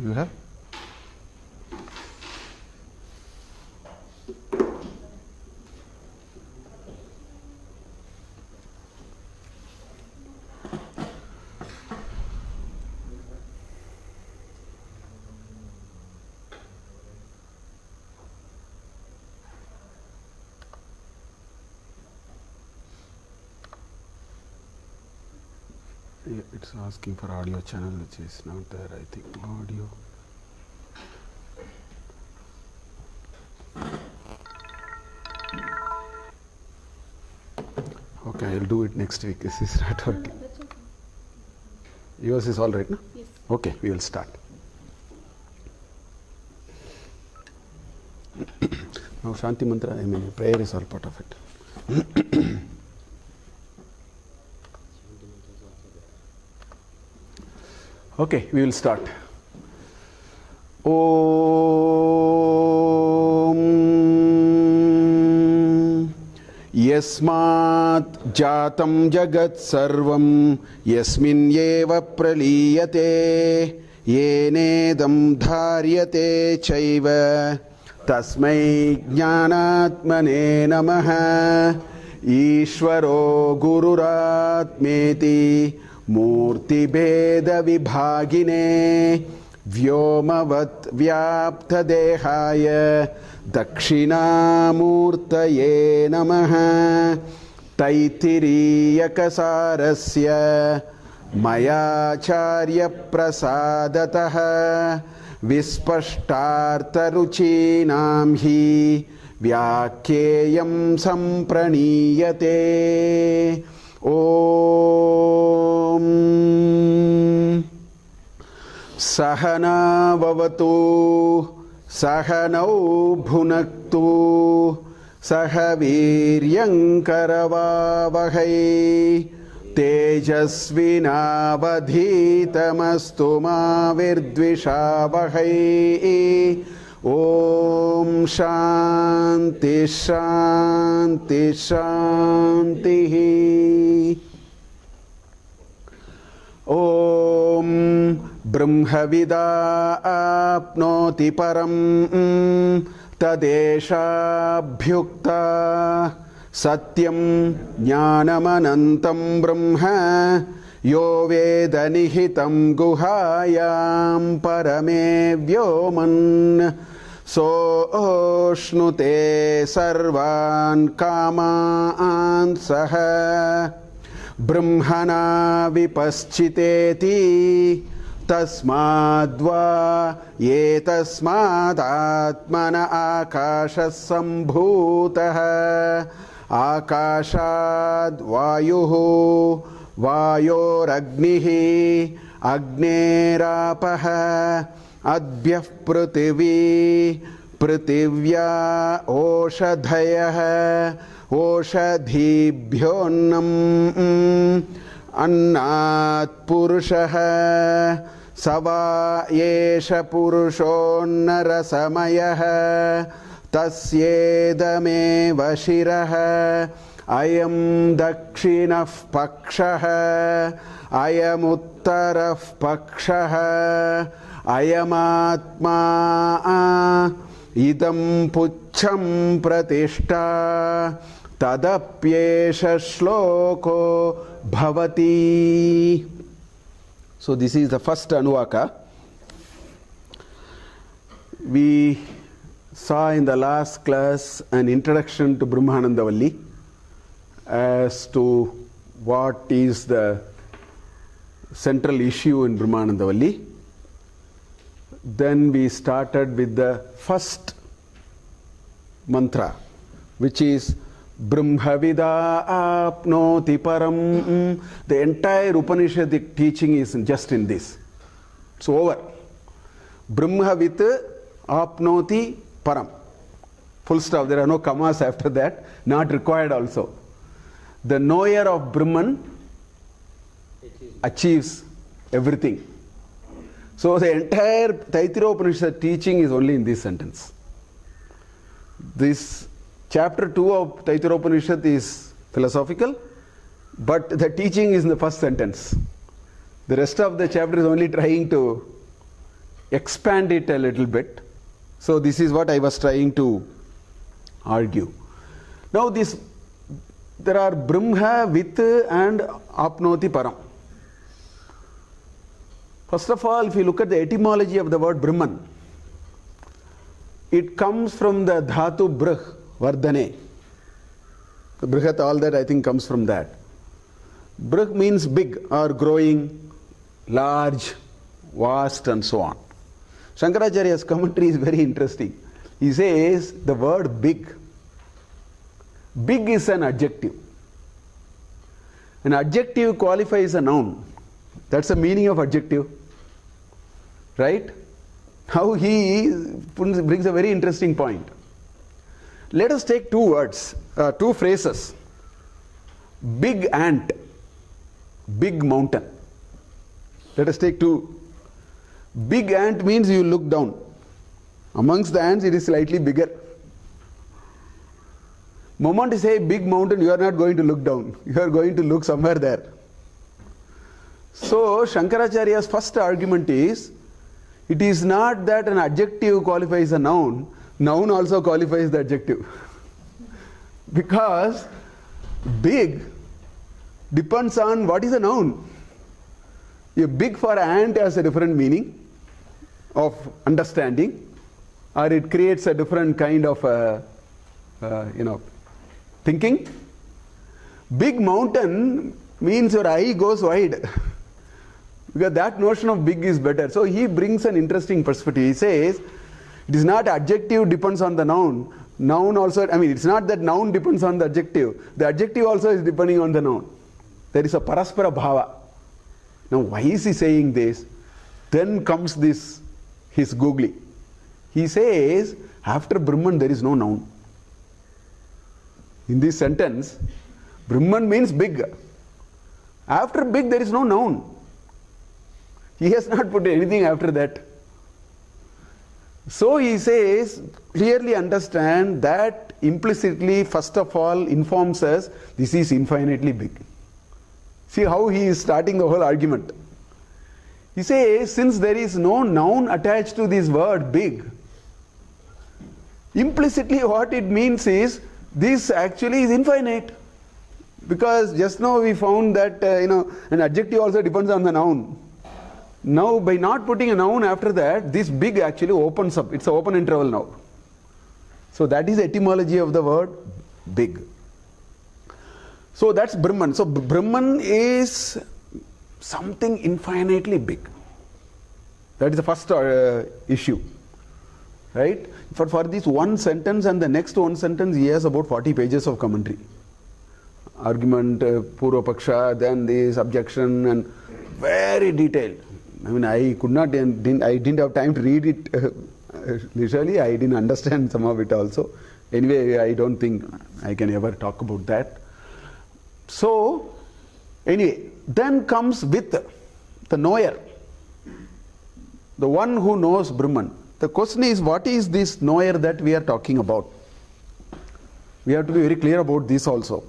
You have? Yeah, it's asking for audio channel, which is not there, I think. Audio. Okay, I'll do it next week. This is not working. No, that's okay. Yours is all right, no? Yes. Okay, we will start. Now, Shanti Mantra, I mean, prayer is all part of it. Okay, we will start. Om Yasmat Jatam Jagat Sarvam Yasmin Yeva Praliyate Yenedam Dharyate Chaiva Tasmai Jnanatmane Namaha Ishvaro Gururatmeti Murti Beda Vibhagine Vyomavat Vyapta Dehaya Dakshina Murtaye Namaha Taittiriya Upanishad Mayacharya Prasadataha Vispashtartha Ruchinam Hi Vyakyeyam Sampraniyate Om Sahana Vavatu Sahanau Bhunaktu Sahaviryam Karavavahai Tejasvinavadhitamastu ma virdvishavahai Om Shanti Shanti Shanti Om Brahmavida apnoti param tadesha bhyukta Satyam jnanamanantam brahma yo veda nihitam guhayam parame vyoman soshnute sarvan kamaan saha brahmana vipaschiteti tasmadva yetasmad atmana akasha sambhutah Akashad Vayuhu Vayoragnihi Agnerapah Adbyah Prithvi Prithivya Oshadhayah Oshadhibhyonnam Annat Purushah Sava Yesha Purushonnarasamayah Tasyedame Vashiraha Ayam Dakshinaf Pakshaha Ayam Uttaraf Pakshaha Ayam Atma Idam Pucham Pratishta Tadapyesha Shloko Bhavati. So this is the first Anuvaka. We saw in the last class an introduction to Brahmanandavalli as to what is the central issue in Brahmanandavalli. Then we started with the first mantra, which is Brahmavida apnoti param. The entire Upanishadic teaching is just in this. It's over. Brahmavit apnoti param. Full stop. There are no commas after that. Not required also. The knower of Brahman achieves everything. So the entire Taittiriya Upanishad teaching is only in this sentence. This chapter 2 of Taittiriya Upanishad is philosophical, but the teaching is in the first sentence. The rest of the chapter is only trying to expand it a little bit. So this is what I was trying to argue. Now there are Brahma, with and apnoti param. First of all, if you look at the etymology of the word Brahman, it comes from the dhatu brah, vardhane. The brihat, all that I think comes from that. Brah means big or growing, large, vast and so on. Shankaracharya's commentary is very interesting. He says the word big. Big is an adjective. An adjective qualifies a noun. That's the meaning of adjective. Right? How he brings a very interesting point. Let us take two words, two phrases. Big ant, big mountain. Let us take two. Big ant means you look down. Amongst the ants it is slightly bigger. Moment you say big mountain, you are not going to look down. You are going to look somewhere there. So Shankaracharya's first argument is, it is not that an adjective qualifies a noun, noun also qualifies the adjective. Because big depends on what is a noun. A big for ant has a different meaning of understanding, or it creates a different kind of thinking. Big mountain means your eye goes wide. Because that notion of big is better. So he brings an interesting perspective. He says, it is not adjective depends on the noun. Noun also, it's not that noun depends on the adjective. The adjective also is depending on the noun. There is a paraspara bhava. Now why is he saying this? Then comes his googly. He says, after Brahman there is no noun. In this sentence, Brahman means big. After big there is no noun. He has not put anything after that. So he says, clearly understand that implicitly, first of all, informs us this is infinitely big. See how he is starting the whole argument. He says, since there is no noun attached to this word big, implicitly what it means is this actually is infinite. Because just now we found that an adjective also depends on the noun. Now by not putting a noun after that, this big actually opens up. It's an open interval now. So that is the etymology of the word big. So that's Brahman. So Brahman is something infinitely big. That is the first issue. Right? For this one sentence and the next one sentence, he has about 40 pages of commentary. Argument, Purva Paksha, then this objection, and very detailed. I didn't have time to read it literally. I didn't understand some of it also. Anyway, I don't think I can ever talk about that. So, anyway, then comes with the knower, the one who knows Brahman. The question is, what is this knower that we are talking about? We have to be very clear about this also.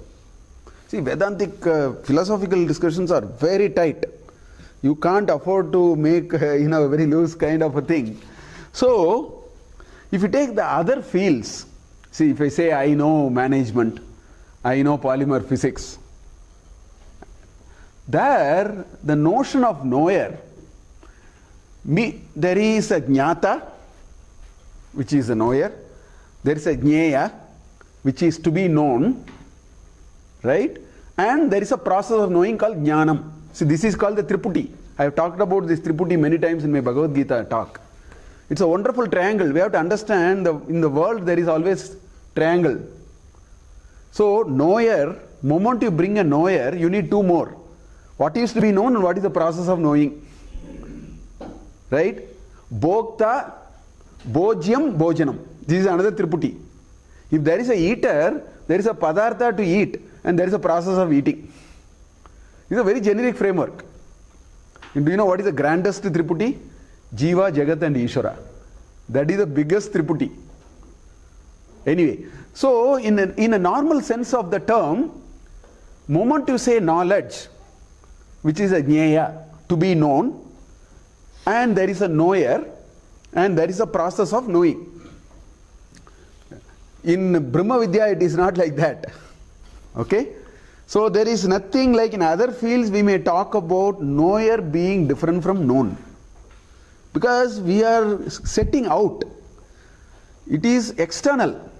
See, Vedantic philosophical discussions are very tight. You can't afford to make a very loose kind of a thing. So, if you take the other fields, see, if I say I know management, I know polymer physics, there the notion of knower, there is a jnata, which is a knower, there is a jnaya, which is to be known, right? And there is a process of knowing called jnanam. See, this is called the Triputi. I have talked about this Triputi many times in my Bhagavad Gita talk. It's a wonderful triangle. We have to understand in the world there is always triangle. So, knower, moment you bring a knower, you need two more. What is to be known and what is the process of knowing? Right? Bhokta, Bhojyam, Bhojanam. This is another Triputi. If there is a eater, there is a padartha to eat and there is a process of eating. This is a very generic framework. And do you know what is the grandest Triputi? Jiva, Jagat and Ishvara. That is the biggest Triputi. Anyway, so in a normal sense of the term, moment you say knowledge, which is a jnaya, to be known, and there is a knower, And that is a process of knowing. In Brahma Vidya, it is not like that. Okay? So there is nothing like in other fields we may talk about knower being different from known. Because we are setting out. It is external.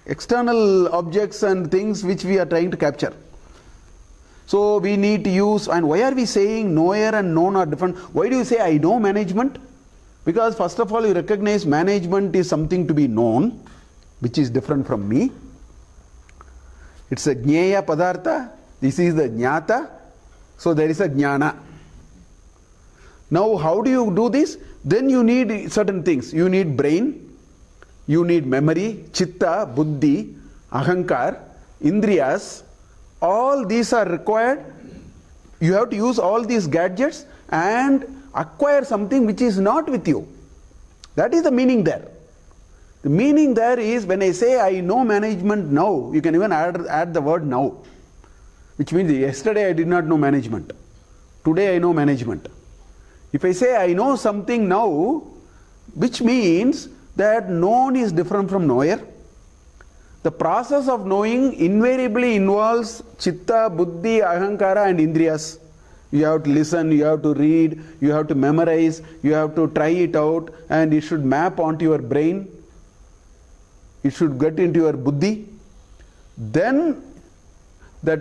External objects and things which we are trying to capture. So we need to use, and why are we saying knower and known are different? Why do you say I know management? Because first of all you recognize management is something to be known, which is different from me. It's a jnaya padartha, this is the jnata, so there is a jnana. Now how do you do this? Then you need certain things. You need brain, you need memory, chitta, buddhi, ahankar, indriyas. All these are required. You have to use all these gadgets and acquire something which is not with you. That is the meaning there. The meaning there is when I say I know management now, you can even add the word now. Which means yesterday I did not know management. Today I know management. If I say I know something now, which means that known is different from knower. The process of knowing invariably involves chitta, buddhi, ahankara and indriyas. You have to listen, you have to read, you have to memorize, you have to try it out, and it should map onto your brain. It should get into your buddhi. Then that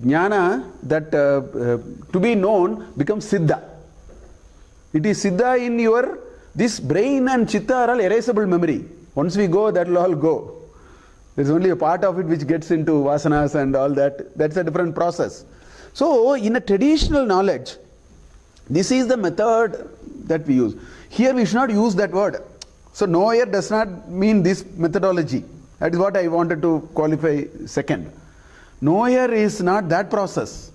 jnana, that to be known becomes siddha. It is siddha in your, this brain and chitta are all erasable memory. Once we go, that will all go. There is only a part of it which gets into vasanas and all that. That's a different process. So, in a traditional knowledge, this is the method that we use. Here we should not use that word. So, knower does not mean this methodology. That is what I wanted to qualify second. Knower is not that process.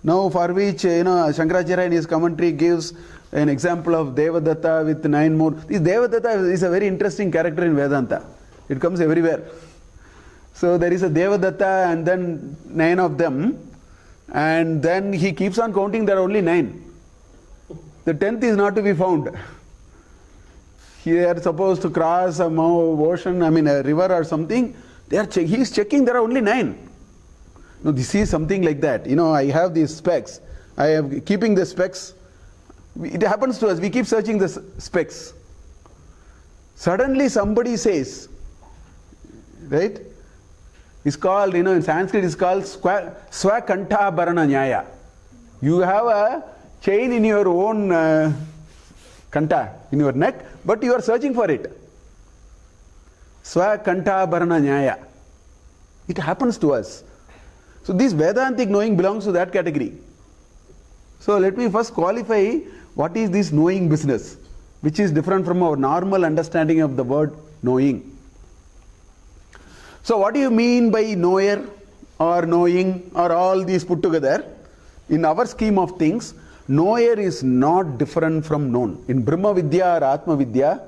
Now, for which, Shankaracharya in his commentary gives an example of Devadatta with 9 more. This Devadatta is a very interesting character in Vedanta. It comes everywhere. So there is a Devadatta and then 9 of them, and then he keeps on counting, there are only 9. The 10th is not to be found. He are supposed to cross a ocean, a river or something. He is checking, there are only 9. No, this is something like that. I have these specs. I am keeping the specs. It happens to us. We keep searching the specs. Suddenly somebody says, right? It's called, in Sanskrit it's called Swakantha Bharana Nyaya. You have a chain in your own kanta, in your neck, but you are searching for it. Swakantha Bharana Nyaya. It happens to us. So this Vedantic knowing belongs to that category. So let me first qualify what is this knowing business, which is different from our normal understanding of the word knowing. So what do you mean by knower or knowing or all these put together? In our scheme of things, knower is not different from known. In Brahma Vidya or Atma Vidya,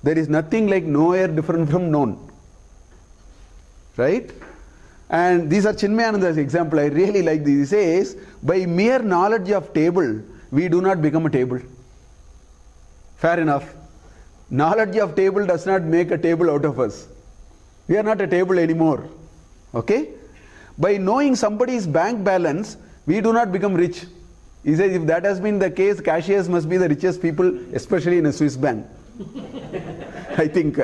there is nothing like knower different from known. Right? And these are Chinmayananda's example. I really like this. He says, by mere knowledge of table, we do not become a table. Fair enough. Knowledge of table does not make a table out of us. We are not a table anymore. Okay? By knowing somebody's bank balance, we do not become rich. He says, if that has been the case, cashiers must be the richest people, especially in a Swiss bank. I think.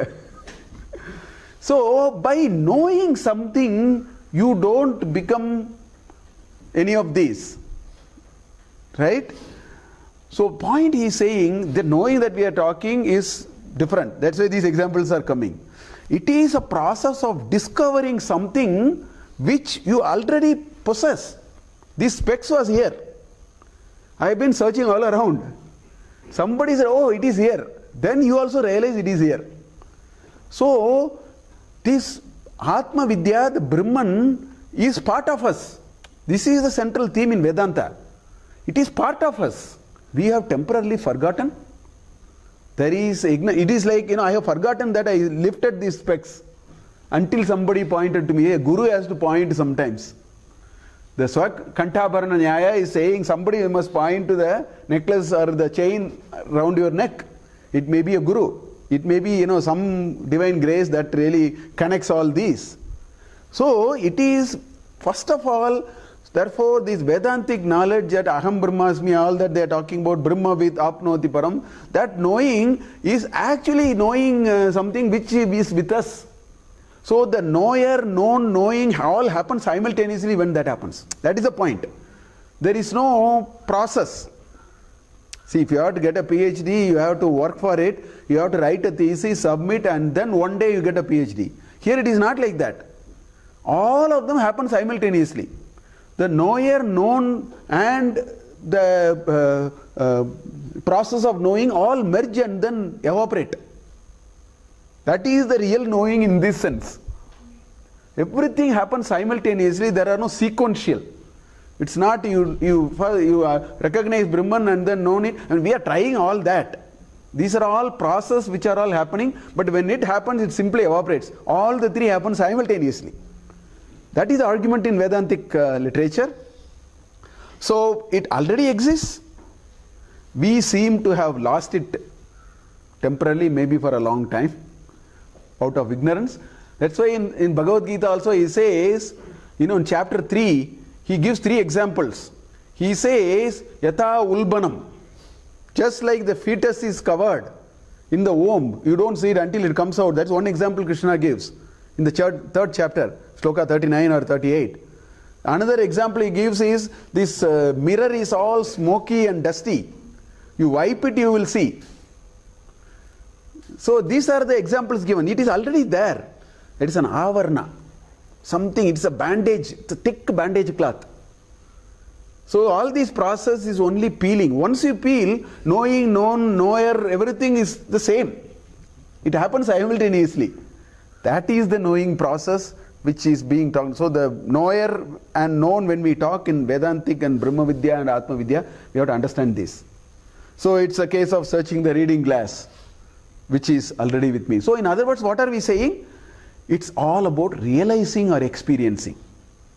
So, by knowing something, you don't become any of these. Right? So, point he is saying, the knowing that we are talking is different. That's why these examples are coming. It is a process of discovering something which you already possess. This specs was here. I have been searching all around. Somebody said, oh, it is here. Then you also realize it is here. So, this Atma Vidya, the Brahman, is part of us. This is the central theme in Vedanta. It is part of us. We have temporarily forgotten. It is like, I have forgotten that I lifted these specs until somebody pointed to me. A guru has to point sometimes. The Swakantabharana Nyaya is saying somebody must point to the necklace or the chain around your neck. It may be a guru. It may be, some divine grace that really connects all these. So it is, first of all, therefore this Vedantic knowledge that Aham Brahmasmi, all that they are talking about, Brahma with Apnoti Param, that knowing is actually knowing something which is with us. So the knower, known, knowing all happen simultaneously when that happens. That is the point. There is no process. See, if you have to get a PhD, you have to work for it, you have to write a thesis, submit, and then one day you get a PhD. Here it is not like that. All of them happen simultaneously. The knower, known, and the process of knowing all merge and then evaporate. That is the real knowing in this sense. Everything happens simultaneously. There are no sequential. It's not you recognize Brahman and then know it. And we are trying all that. These are all processes which are all happening. But when it happens, it simply evaporates. All the three happen simultaneously. That is the argument in Vedantic literature. So it already exists. We seem to have lost it temporarily, maybe for a long time, out of ignorance. That's why in Bhagavad Gita also he says, in chapter 3, he gives 3 examples. He says, Yatha Ulbanam. Just like the fetus is covered in the womb, you don't see it until it comes out. That's one example Krishna gives in the 3rd chapter, Shloka 39 or 38. Another example he gives is, this mirror is all smoky and dusty. You wipe it, you will see. So these are the examples given. It is already there. It is an avarna. Something, it's a bandage, it's a thick bandage cloth. So all these process is only peeling. Once you peel, knowing, known, knower, everything is the same. It happens simultaneously. That is the knowing process which is being talked. So the knower and known, when we talk in Vedantic and Brahma Vidya and Atma Vidya, we have to understand this. So it's a case of searching the reading glass, which is already with me. So in other words, what are we saying? It's all about realizing or experiencing.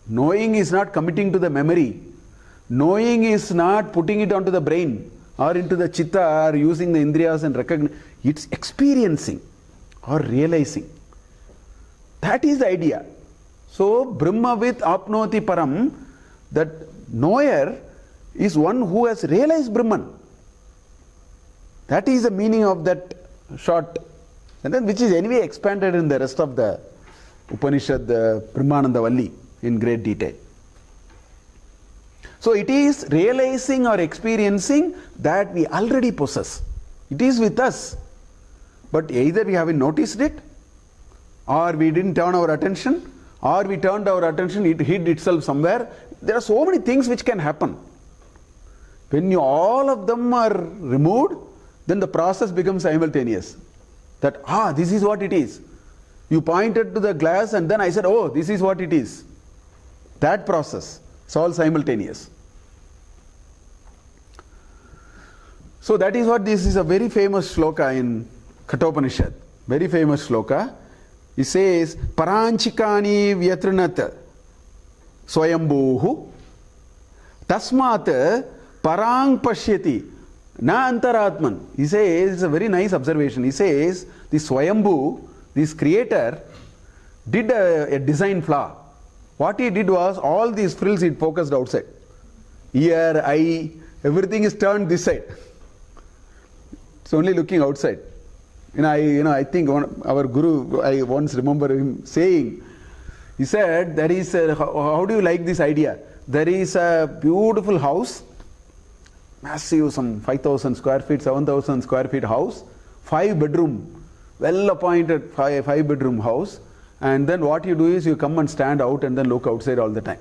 Knowing is not committing to the memory. Knowing is not putting it onto the brain or into the chitta or using the indriyas and recognition. It's experiencing or realizing. That is the idea. So Brahma with Apnoti Param, that knower is one who has realized Brahman. That is the meaning of that short sentence, which is anyway expanded in the rest of the Upanishad, the Brahmanandavalli, in great detail. So it is realizing or experiencing that we already possess. It is with us. But either we haven't noticed it, or we didn't turn our attention, or we turned our attention, it hid itself somewhere. There are so many things which can happen. When all of them are removed, then the process becomes simultaneous. That, this is what it is. You pointed to the glass and then I said, oh, this is what it is. That process, it's all simultaneous. So that is what this is, a very famous shloka in Kathopanishad. Very famous shloka. He says, Paranchikani vyatrinat swayambhuhu tasmat parang pashyati na antaratman. He says, it's a very nice observation. He says, the Swayambhu, this creator, did a design flaw. What he did was, all these frills he focused outside. Ear, eye, everything is turned this side. It's only looking outside. I think our Guru, I once remember him saying, he said, there is how do you like this idea? There is a beautiful house, massive, some 5,000 square feet, 7,000 square feet house, 5-bedroom, well-appointed 5-bedroom house, and then what you do is you come and stand out and then look outside all the time.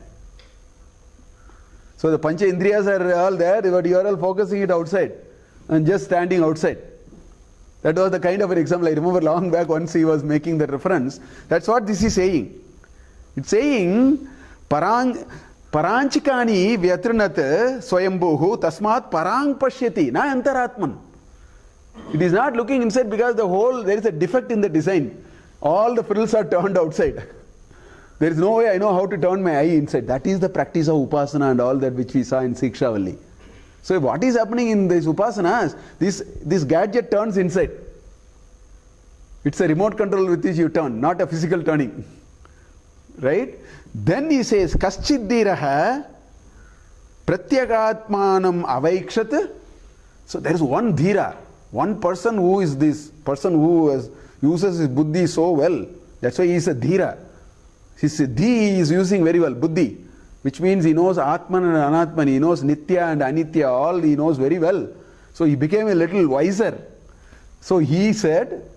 So the Pancha Indriyas are all there, but you are all focusing it outside and just standing outside. That was the kind of an example. I remember long back once he was making the reference. That's what this is saying. It's saying, Paranchikani vyatrinat swayambhuhu tasmat parang pashyati na antaratman. It is not looking inside because there is a defect in the design. All the frills are turned outside. There is no way I know how to turn my eye inside. That is the practice of upasana and all that which we saw in Shiksha Valli. So what is happening in these upasanas, this gadget turns inside. It's a remote control with which you turn, not a physical turning. Right? Then he says, Kaschiddiraha Pratyagatmanam Avaikshat. So there is one dhira, one person who is this person who uses his buddhi so well. That's why he is a dhira. His dhi is using very well, buddhi, which means he knows Atman and Anatman, he knows Nitya and Anitya, all he knows very well. So he became a little wiser. So he said,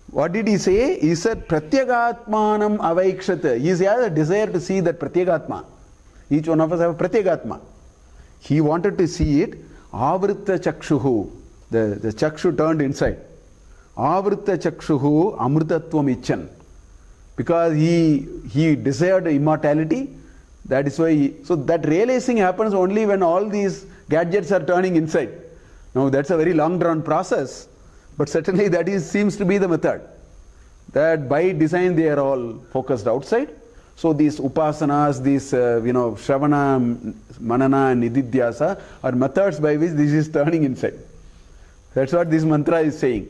what did he say? He said, Pratyagatmanam Avaikshat. He has a desire to see that Pratyagatma. Each one of us have a Pratyagatma. He wanted to see it. Avritta Chakshuhu. The Chakshu turned inside. Avritta Chakshuhu Amritatvam Ichan. Because he desired immortality. That is why so that realizing happens only when all these gadgets are turning inside. Now that's a very long drawn process, but certainly that seems to be the method. That by design they are all focused outside. So these upasanas, these Shravana, Manana and Nididhyasa are methods by which this is turning inside. That's what this mantra is saying.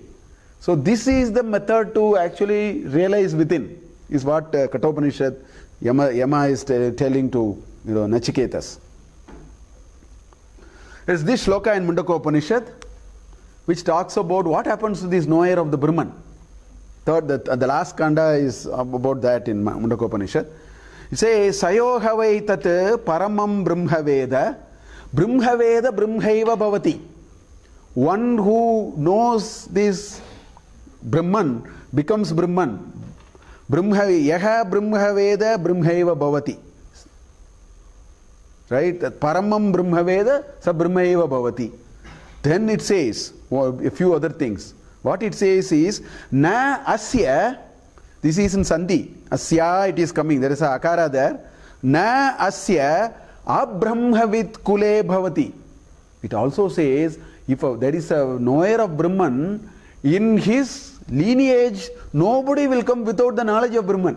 So this is the method to actually realize within, is what Kathopanishad Yama is telling to Nachiketas. There is this shloka in Mundakopanishad which talks about what happens to this knower of the Brahman. The last kanda is about that in Mundakopanishad. It says, Sayo havai tat paramam brahmaveda brahmaiva bhavati. One who knows this Brahman becomes Brahman. Yaha brahmaveda brahmaiva bhavati. Right? Paramam brahmaveda sa brahmaiva bhavati. Then it says a few other things. What it says is, na asya, this is in Sandhi, asya it is coming, there is a akara there, na asya abrahmavit kule bhavati. It also says, if there is a knower of Brahman, in his lineage, nobody will come without the knowledge of Brahman.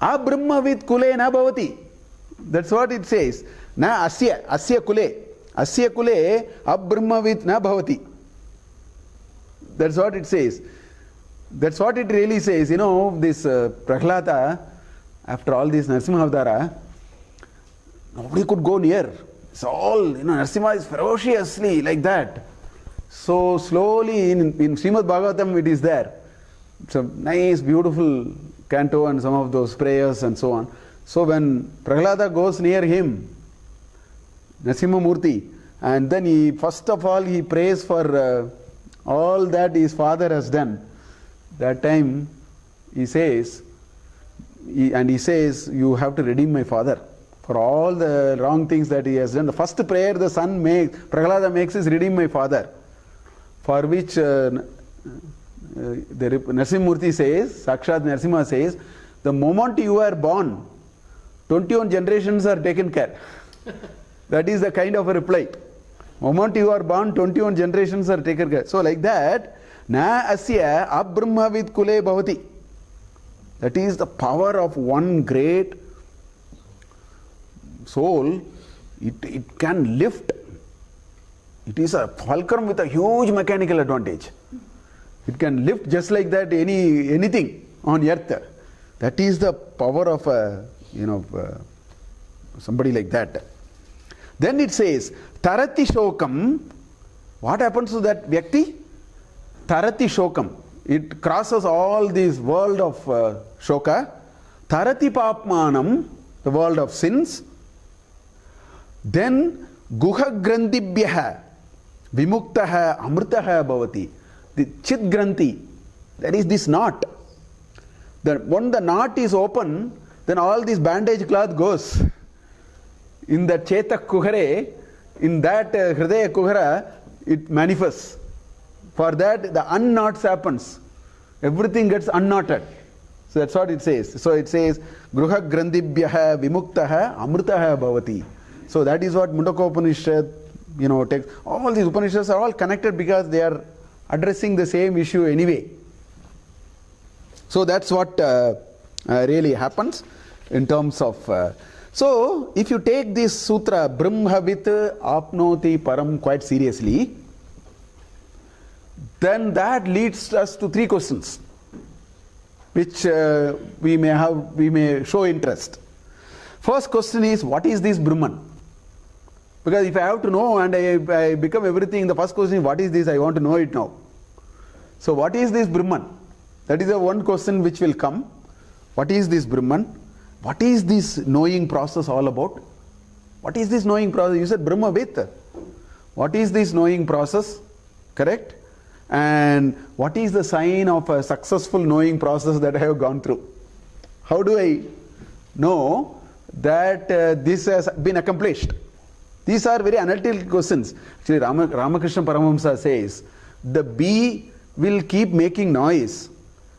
Abrahmavit kule na bhavati. That's what it says. Na asya kule abrahmavit na bhavati. That's what it says. That's what it really says. This Prahlada, after all this Narasimha nobody could go near. It's all, Narasimha is ferociously like that. So slowly in Srimad Bhagavatam it is there. It's a nice, beautiful canto and some of those prayers and so on. So when Prahlada goes near him, Narasimha Murti, and then he first of all he prays for all that his father has done. That time he says, you have to redeem my father for all the wrong things that he has done. The first prayer the son makes, Prahlada makes, is redeem my father. For which the Narasimha says, Sakshat Narasimha says, the moment you are born, 21 generations are taken care. That is the kind of a reply. Moment you are born, 21 generations are taken care. So like that, na asya abrahmavit kule bhavati. That is the power of one great soul. It can lift. It is a fulcrum with a huge mechanical advantage. It can lift just like that anything on earth. That is the power of somebody like that. Then it says, Tarati Shokam. What happens to that Vyakti? Tarati Shokam. It crosses all this world of Shoka. Tarati Papmanam, the world of sins. Then Guha Grandibhyaha Vimuktaha Amritaha Bhavati. The Chit Granthi, that is this knot. When the knot is open, then all this bandage cloth goes. In that Chetak Kuhare, in that Hridaya Kuhara, it manifests. For that, the unknots happens. Everything gets unknotted. So that's what it says. So it says, Gruha Grandibhyaha Vimuktaha Amritaha Bhavati. So that is what Mundakopanishad, takes. All these Upanishads are all connected because they are addressing the same issue anyway. So that's what really happens in terms of... so, if you take this sutra, Brahmavit apnoti param, quite seriously, then that leads us to three questions, which we may show interest. First question is, what is this Brahman? Because if I have to know and I become everything, the first question is, what is this? I want to know it now. So what is this Brahman? That is the one question which will come. What is this Brahman? What is this knowing process all about? What is this knowing process? You said Brahmavit. What is this knowing process? Correct? And what is the sign of a successful knowing process that I have gone through? How do I know that this has been accomplished? These are very analytical questions. Actually, Ramakrishna Paramahamsa says, the bee will keep making noise,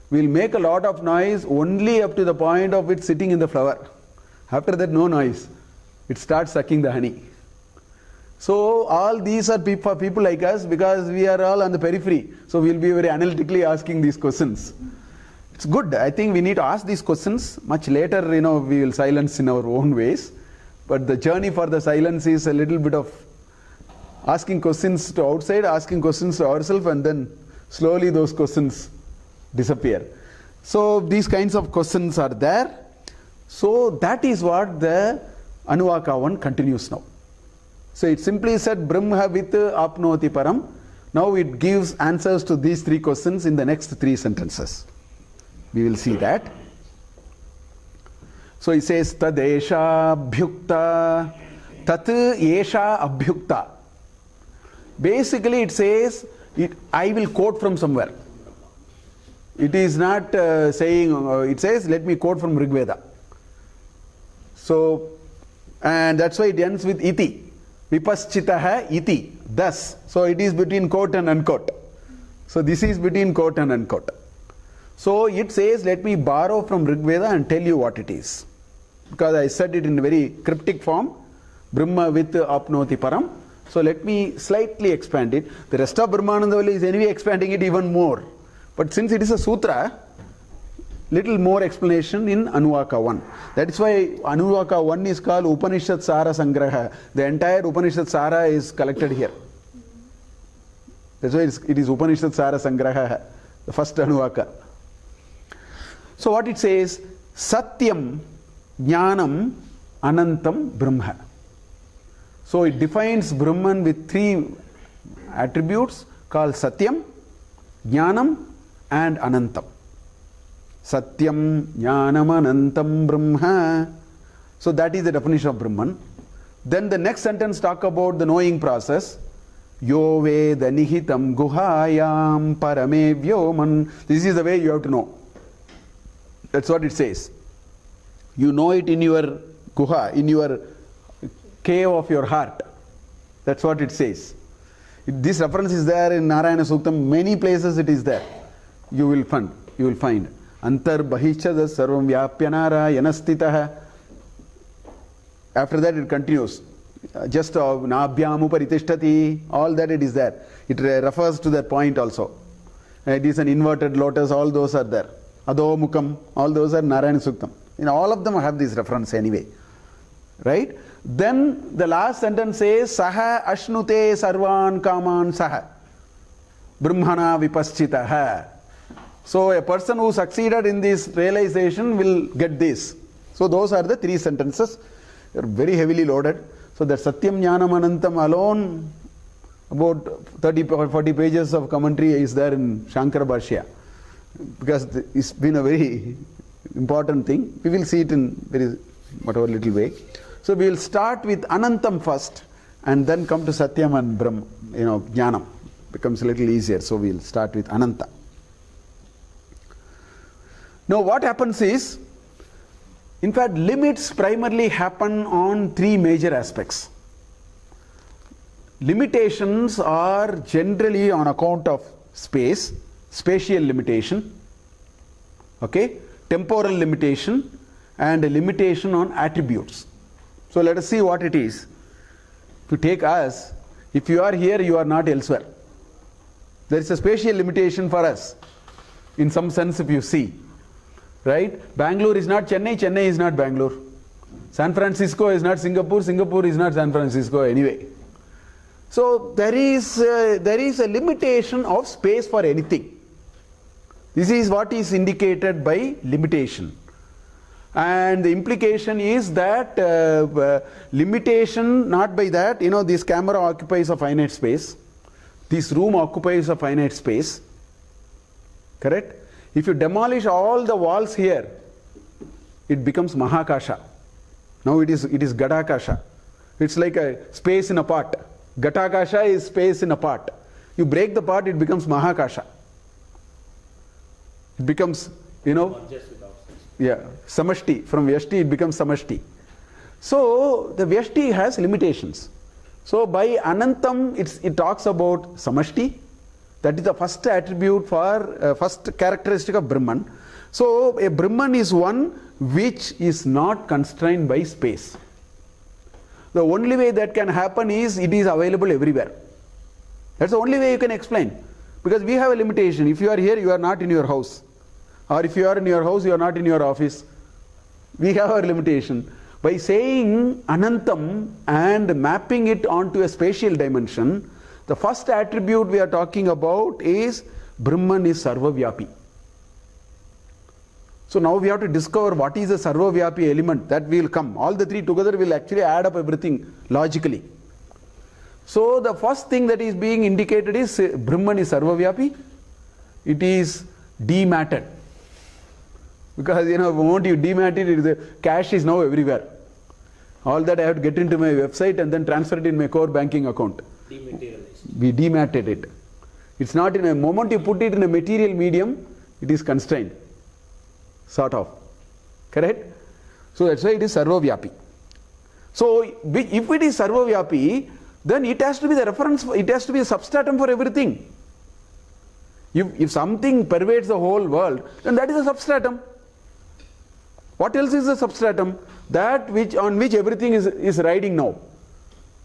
will make a lot of noise only up to the point of it sitting in the flower. After that, no noise. It starts sucking the honey. So all these are for people like us, because we are all on the periphery. So we will be very analytically asking these questions. It's good. I think we need to ask these questions. Much later, we will silence in our own ways. But the journey for the silence is a little bit of asking questions to outside, asking questions to ourselves, and then slowly those questions disappear. So these kinds of questions are there. So that is what the Anuvaka 1 continues now. So it simply said Brahma with apnoti param. Now it gives answers to these three questions in the next three sentences. We will see that. So he says Tadesha abhyukta, tat esha abhyukta. Basically it says, I will quote from somewhere. It is not saying, it says, let me quote from Rigveda. So, and that's why it ends with iti. Vipaschitaha iti. Thus. So it is between quote and unquote. So this is between quote and unquote. So it says, let me borrow from Rigveda and tell you what it is. Because I said it in very cryptic form. Brahma with apnoti param. So let me slightly expand it. The rest of Brahmanandavalli is anyway expanding it even more. But since it is a sutra, little more explanation in Anuvaka 1. That is why Anuvaka 1 is called Upanishad Sara Sangraha. The entire Upanishad Sara is collected here. That's why it is Upanishad Sara Sangraha, the first Anuvaka. So what it says, Satyam Jnanam Anantam Brahma. So it defines Brahman with three attributes called Satyam, Jnanam and Anantam. Satyam Jnanam Anantam Brahma. So that is the definition of Brahman. Then the next sentence talk about the knowing process. Yo Veda Nihitam Guhayam Parame Vyoman. This is the way you have to know. That's what it says. You know it in your guha, in your cave of your heart. That's what it says. This reference is there in Narayana Suktam. Many places it is there. You will find. Antar Bahichada Sarvam Vyapyanara Yanastitaha. After that it continues. Just Nabhyam Uparitishthati. All that it is there. It refers to that point also. It is an inverted lotus. All those are there. Adho Mukam. All those are Narayana Suktam. All of them have this reference anyway. Right? Then the last sentence says Saha Ashnute Sarvan Kaman Saha Brahmana Vipaschitaha. So a person who succeeded in this realization will get this. So those are the three sentences. They are very heavily loaded. So that Satyam Jnanam Anantam alone, about 30 or 40 pages of commentary is there in Shankara Bhashya. Because it's been a very important thing. We will see it in very whatever little way. So we will start with Anantam first and then come to Satyam and Brahma, Jnanam. Becomes a little easier. So we will start with Ananta. Now what happens is, in fact, limits primarily happen on three major aspects. Limitations are generally on account of space, spatial limitation, okay, temporal limitation, and a limitation on attributes. So let us see what it is. If you take us, if you are here, you are not elsewhere. There is a spatial limitation for us, in some sense if you see. Right? Bangalore is not Chennai, Chennai is not Bangalore. San Francisco is not Singapore, Singapore is not San Francisco anyway. So there is a limitation of space for anything. This is what is indicated by limitation. And the implication is that limitation, not by that, this camera occupies a finite space. This room occupies a finite space. Correct? If you demolish all the walls here, it becomes Mahakasha. Now it is Gadakasha. It's like a space in a pot. Gatakasha is space in a pot. You break the pot, it becomes Mahakasha. It becomes, Samashti. From Vyashti it becomes Samashti. So the Vyashti has limitations. So by Anantam it talks about Samashti. That is the first attribute for, first characteristic of Brahman. So a Brahman is one which is not constrained by space. The only way that can happen is it is available everywhere. That's the only way you can explain. Because we have a limitation. If you are here, you are not in your house. Or if you are in your house, you are not in your office. We have our limitation. By saying Anantam and mapping it onto a spatial dimension, the first attribute we are talking about is Brahman is Sarvavyapi. So now we have to discover what is the Sarvavyapi element that will come. All the three together will actually add up everything logically. So the first thing that is being indicated is Brahman is Sarvavyapi. It is dematted. Because the moment you demat it, the cash is now everywhere. All that I have to get into my website and then transfer it in my core banking account. Dematerialized. We dematted it. It's not in a moment you put it in a material medium, it is constrained. Sort of. Correct? So that's why it is Sarvavyapi. So if it is Sarvavyapi, then it has to be the reference, it has to be a substratum for everything. If something pervades the whole world, then that is a substratum. What else is a substratum? That on which everything is riding now.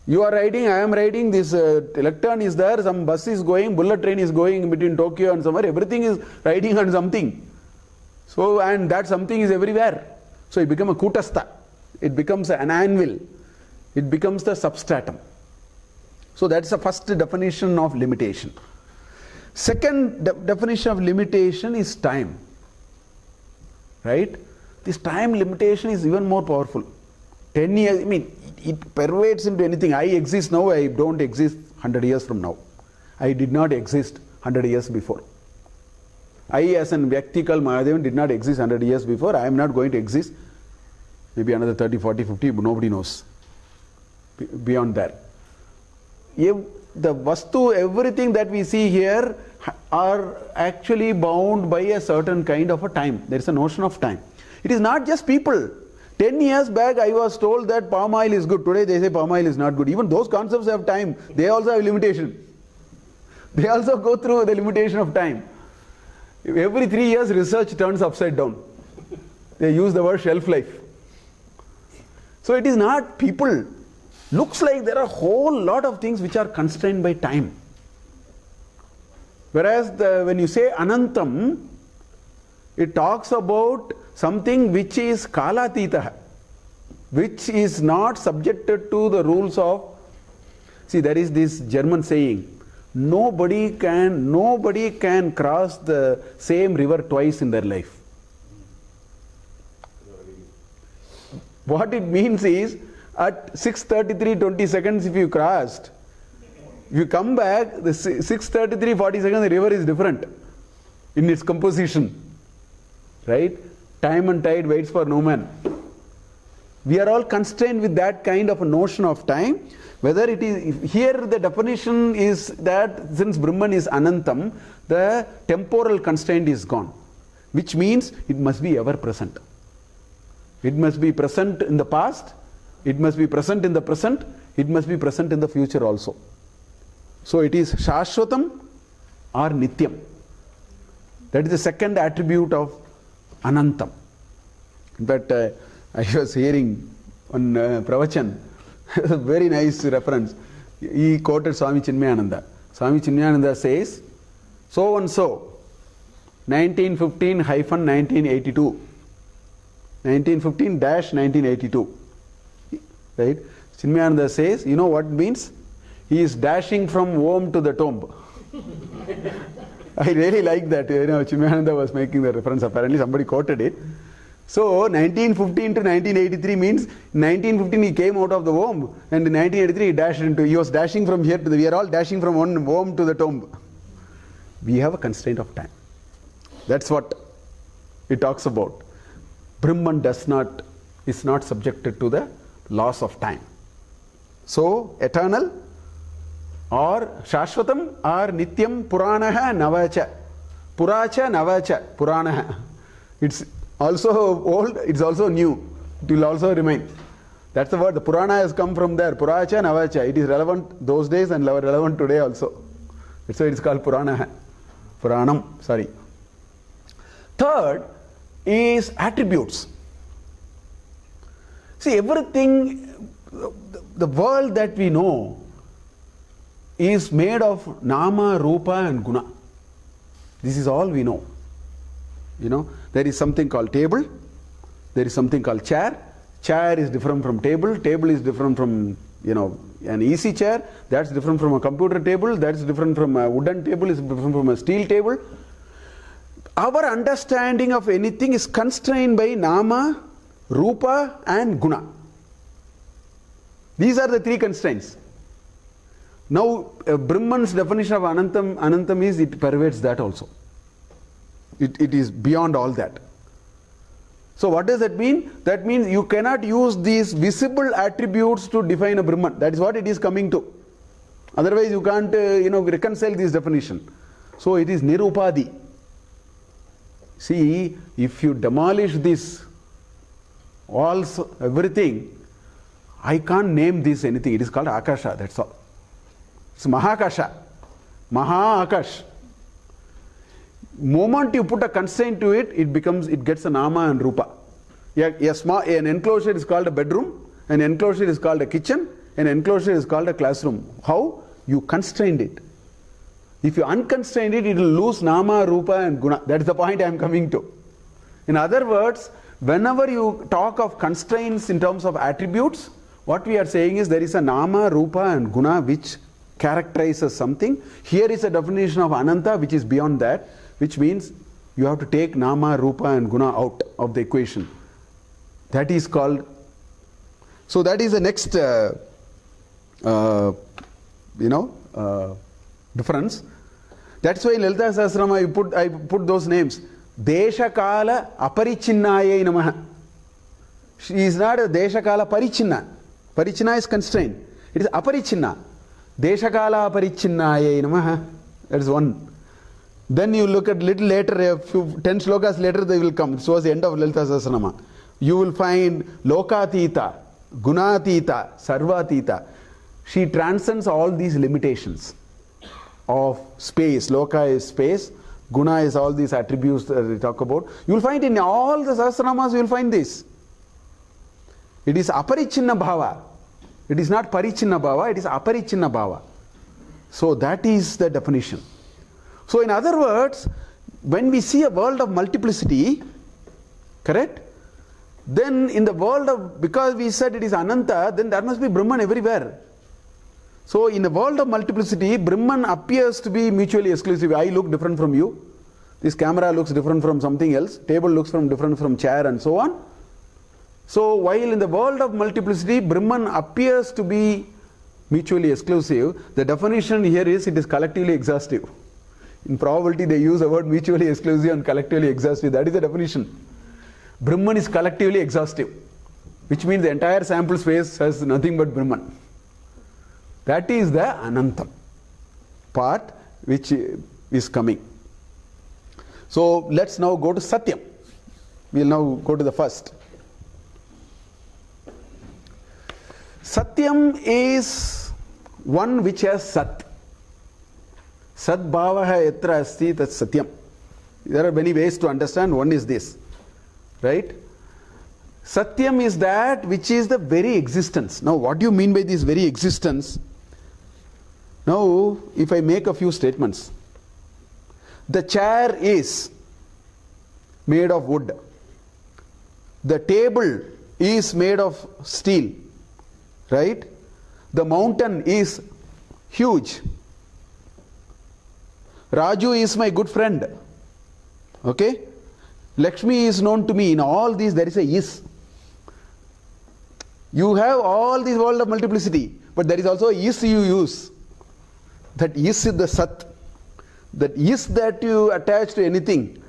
You are riding, I am riding, this electron is there, some bus is going, bullet train is going between Tokyo and somewhere, everything is riding on something. So, and that something is everywhere. So it becomes a kutastha. It becomes an anvil. It becomes the substratum. So that's the first definition of limitation. Second definition of limitation is time. Right? This time limitation is even more powerful. 10 years, it pervades into anything. I exist now, I don't exist 100 years from now. I did not exist 100 years before. I as an Vyakti called Mahadevan did not exist 100 years before. I am not going to exist maybe another 30, 40, 50, nobody knows. Beyond that. The Vastu, everything that we see here are actually bound by a certain kind of a time. There is a notion of time. It is not just people. 10 years back I was told that palm oil is good. Today they say palm oil is not good. Even those concepts have time. They also have limitation. They also go through the limitation of time. Every 3 years research turns upside down. They use the word shelf life. So it is not people. Looks like there are a whole lot of things which are constrained by time. Whereas when you say Anantam, it talks about something which is Kalatitaha, which is not subjected to the rules of, see, there is this German saying, nobody can cross the same river twice in their life. What it means is, at 6:33:20 seconds if you crossed, if you come back, the 6:33:40 seconds, the river is different in its composition. Right? Time and tide waits for no man. We are all constrained with that kind of a notion of time. Whether it is, here the definition is that since Brahman is Anantam, the temporal constraint is gone. Which means it must be ever present. It must be present in the past, it must be present in the present, it must be present in the future also. So it is Shashwatam or Nityam. That is the second attribute of Anantam. But I was hearing on Pravachan, a very nice reference. He quoted Swami Chinmayananda. Swami Chinmayananda says, so and so, 1915-1982, 1915-1982. Right? Chinmayananda says, you know what it means? He is dashing from womb to the tomb. I really like that. Chinmayananda was making the reference. Apparently somebody quoted it. So 1915 to 1983 means 1915 he came out of the womb, and in 1983 he was dashing from here to we are all dashing from one womb to the tomb. We have a constraint of time. That's what it talks about. Brahman is not subjected to the laws of time. So eternal or Shashvatam or Nityam Puranaha Navacha. Puracha Navacha Puranaha. It's also old, it's also new. It will also remain. That's the word. The Purana has come from there. Puracha Navacha. It is relevant those days and relevant today also. That's why it's called Purana. Puranam. Sorry. Third is attributes. See, everything, the world that we know is made of Nama, Rupa and Guna. This is all we know. There is something called table, there is something called chair. Chair is different from table, table is different from an easy chair, that's different from a computer table, that's different from a wooden table, is different from a steel table. Our understanding of anything is constrained by Nama, Rupa and Guna. These are the three constraints. Now Brahman's definition of Anantam is it pervades that also. It is beyond all that. So what does that mean? That means you cannot use these visible attributes to define a Brahman. That is what it is coming to. Otherwise you can't reconcile this definition. So it is Nirupadi. See, if you demolish this, also everything, I can't name this anything. It is called Akasha, that's all. It's Mahakasha. Maha-Akash. Moment you put a constraint to it, it gets a Nama and Rupa. An enclosure is called a bedroom, an enclosure is called a kitchen, an enclosure is called a classroom. How? You constrained it. If you unconstrain it, it will lose Nama, Rupa and Guna. That's the point I am coming to. In other words, whenever you talk of constraints in terms of attributes, what we are saying is there is a Nama, Rupa and Guna which characterizes something. Here is a definition of Ananta which is beyond that, which means you have to take Nama, Rupa and Guna out of the equation. That is called, so that is the next difference. That's why in Lalita Sahasranama I put those names. Desha Kala Aparichinnayai Namaha. She is not a Desha Kala Parichinna. Parichinna is constrained. It is Aparichinna. Desha Kala Aparichinnayai Namaha. That is one. Then you look at little later, a few 10 slokas later they will come. So was the end of Lalita Sahasranama. You will find Lokatita, Gunatita, Sarvatita. She transcends all these limitations of space. Loka is space, Guna is all these attributes that we talk about. You will find in all the Sahasranamas, you will find this. It is Aparichinna Bhava. It is not Parichinna Bhava, it is Aparichinna Bhava. So that is the definition. So in other words, when we see a world of multiplicity, correct? Then in the world of, because we said it is Ananta, then there must be Brahman everywhere. So in the world of multiplicity, Brahman appears to be mutually exclusive. I look different from you. This camera looks different from something else. Table looks different from chair and so on. So while in the world of multiplicity, Brahman appears to be mutually exclusive, the definition here is it is collectively exhaustive. In probability they use the word mutually exclusive and collectively exhaustive. That is the definition. Brahman is collectively exhaustive, which means the entire sample space has nothing but Brahman. That is the Anantam part which is coming. So let's now go to Satyam. We will now go to the first. Satyam is one which has Sat. Sat Bhavaha Yatra Asti Tat Satyam. There are many ways to understand. One is this. Right? Satyam is that which is the very existence. Now what do you mean by this very existence? Now if I make a few statements. The chair is made of wood. The table is made of steel, right? The mountain is huge. Raju is my good friend. Okay? Lakshmi is known to me. In all these there is a is. You have all this world of multiplicity, but there is also a is you use. That is the sat. That is that you attach to anything.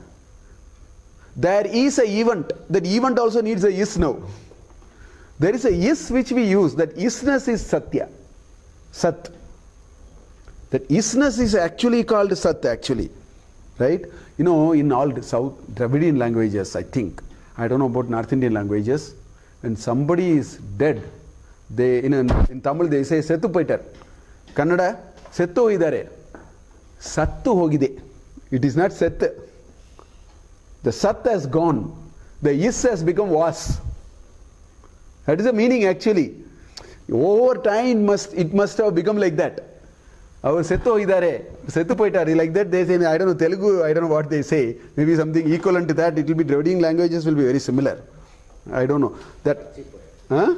There is a event. That event also needs a is now. There is a is which we use. That isness is satya. Sat. That isness is actually called sat actually. Right? You know, in all the South Dravidian languages, I think, I don't know about North Indian languages, when somebody is dead, they in Tamil they say Settu Poitar. Kannada, Settu Idare. Sattu Hogide. It is not Set. The Sat has gone. The Is has become Was. That is the meaning actually. Over time it must have become like that. Our Settu Idare, Settu Poitari, like that they say, I don't know Telugu, I don't know what they say. Maybe something equivalent to that. It will be Dravidian languages will be very similar. I don't know. That, huh?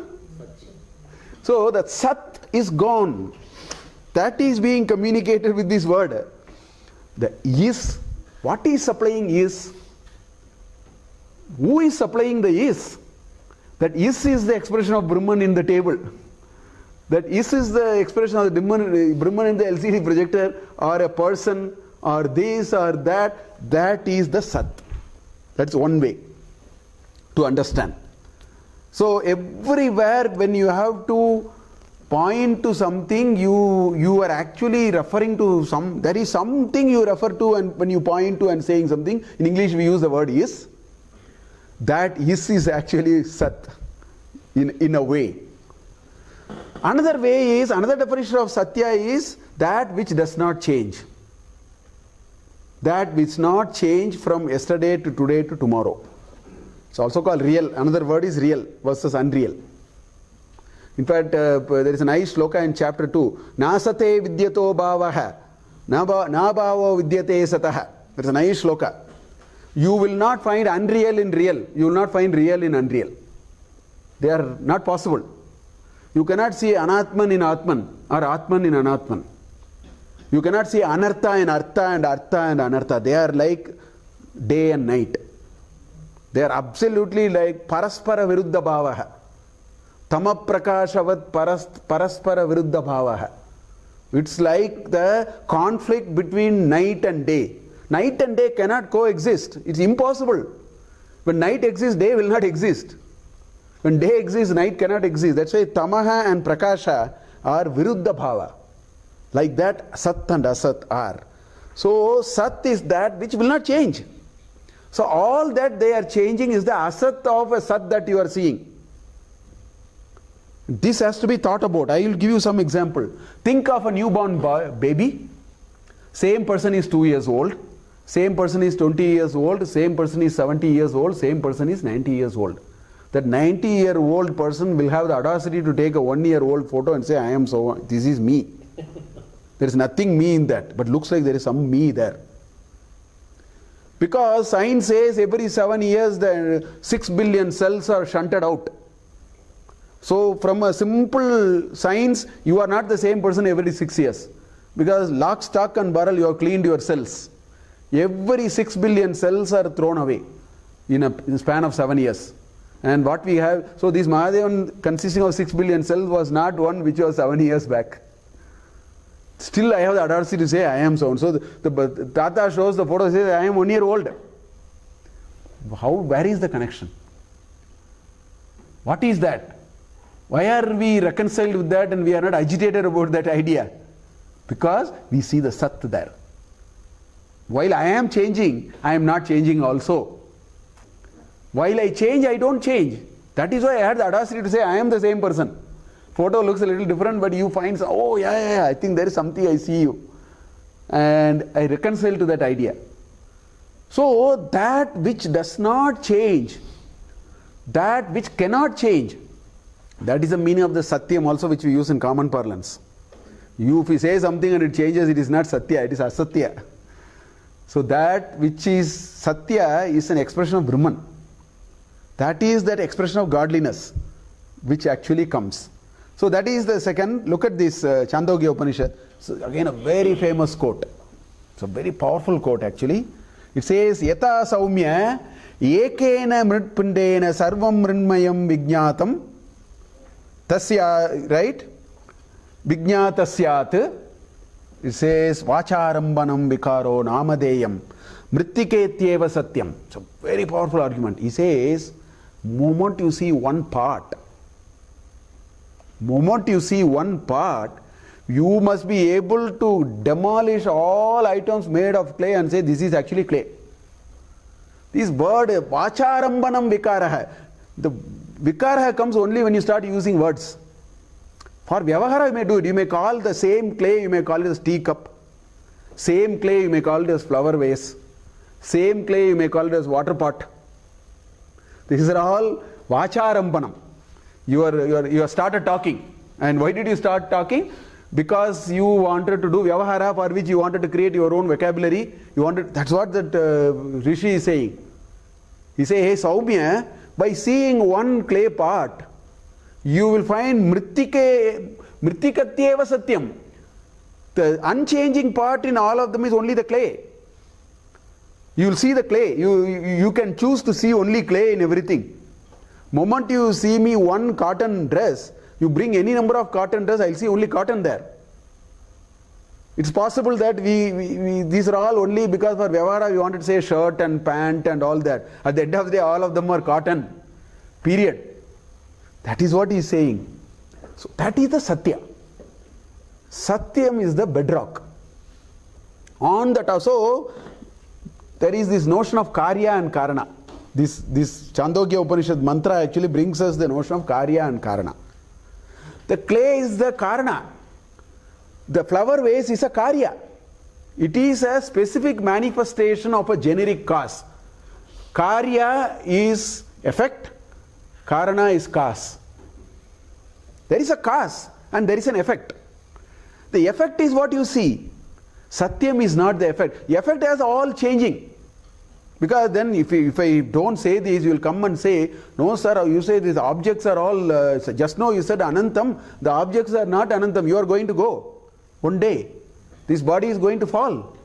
So that Sat is gone. That is being communicated with this word. The is, what is supplying is? Who is supplying the is? That is the expression of Brahman in the table. That is the expression of the Brahman in the LCD projector, or a person, or this or that. That is the Sat. That's one way to understand. So everywhere when you have to point to something, you are actually referring to there is something you refer to, and when you point to and saying something, in English we use the word is. That is actually Sat in a way. Another way is, another definition of Satya is that which does not change. That which not change from yesterday to today to tomorrow. It's also called real. Another word is real versus unreal. In fact, there is a nice shloka in chapter 2. Nasate vidyato bhavaha, na bhavo vidyate sataha. There is a nice shloka. You will not find unreal in real. You will not find real in unreal. They are not possible. You cannot see anatman in atman or atman in anatman. You cannot see anartha in artha and anartha. They are like day and night. They are absolutely like paraspara viruddha bhavaha. Tama prakashavat paraspara viruddha bhavaha. It's like the conflict between night and day. Night and day cannot coexist. It's impossible. When night exists, day will not exist. When day exists, night cannot exist. That's why tamaha and prakasha are viruddha bhava. Like that, sat and asat are. So, sat is that which will not change. So, all that they are changing is the asat of a sat that you are seeing. This has to be thought about. I will give you some example. Think of a newborn baby. Same person is 2 years old. Same person is 20 years old. Same person is 70 years old. Same person is 90 years old. That 90-year-old person will have the audacity to take a 1-year-old photo and say, I am so, this is me. There is nothing me in that, but looks like there is some me there. Because science says every 7 years the 6 billion cells are shunted out. So from a simple science, you are not the same person every 6 years. Because lock, stock and barrel, you have cleaned your cells. Every 6 billion cells are thrown away in a span of 7 years. And what we have, so this Mahadevan consisting of 6 billion cells was not one which was 7 years back. Still I have the audacity to say I am so. So the Tata shows the photo, says I am 1 year old. Where is the connection? What is that? Why are we reconciled with that and we are not agitated about that idea? Because we see the Sat there. While I am changing, I am not changing also. While I change, I don't change. That is why I had the audacity to say I am the same person. Photo looks a little different, but you find, oh yeah, I think there is something, I see you. And I reconcile to that idea. So that which does not change, that which cannot change, that is the meaning of the Satyam also, which we use in common parlance. If you say something and it changes, it is not Satya, it is Asatya. So that which is Satya is an expression of Brahman. That is that expression of godliness which actually comes. So that is the second. Look at this Chandogya Upanishad. So again a very famous quote. It's a very powerful quote actually. It says, Yata saumya ekena mritpindena sarvam mrinmayam vijnatam tasya, right? Vijnatasyat. It says, Vacharambanam vikaro namadeyam mrittiketyeva satyam. It's a very powerful argument. He says, moment you see one part, you must be able to demolish all items made of clay and say this is actually clay. This word Vacharambanam vikaraha. The vikaraha comes only when you start using words. For Vyavahara you may do it. You may call the same clay, you may call it as teacup. Same clay you may call it as flower vase. Same clay you may call it as water pot. These are all Vacharambanam. You are started talking. And why did you start talking? Because you wanted to do Vyavahara, for which you wanted to create your own vocabulary. That's what that Rishi is saying. He says, hey Saumya, by seeing one clay part, you will find mrittikatyeva satyam. The unchanging part in all of them is only the clay. You will see the clay. You can choose to see only clay in everything. Moment you see me one cotton dress, you bring any number of cotton dress, I'll see only cotton there. It's possible that these are all only because for Vyavahara we wanted to say shirt and pant and all that. At the end of the day, all of them are cotton. Period. That is what he is saying. So that is the Satya. Satyam is the bedrock. On that also, there is this notion of Karya and Karana. This Chandogya Upanishad mantra actually brings us the notion of Karya and Karana. The clay is the Karana. The flower vase is a Karya. It is a specific manifestation of a generic cause. Karya is effect. Karana is cause. There is a cause and there is an effect. The effect is what you see. Satyam is not the effect. The effect is all changing. Because then if I don't say this, you will come and say, no sir, you say these objects are all, just now you said Anantam, the objects are not Anantam, you are going to go. One day, this body is going to fall.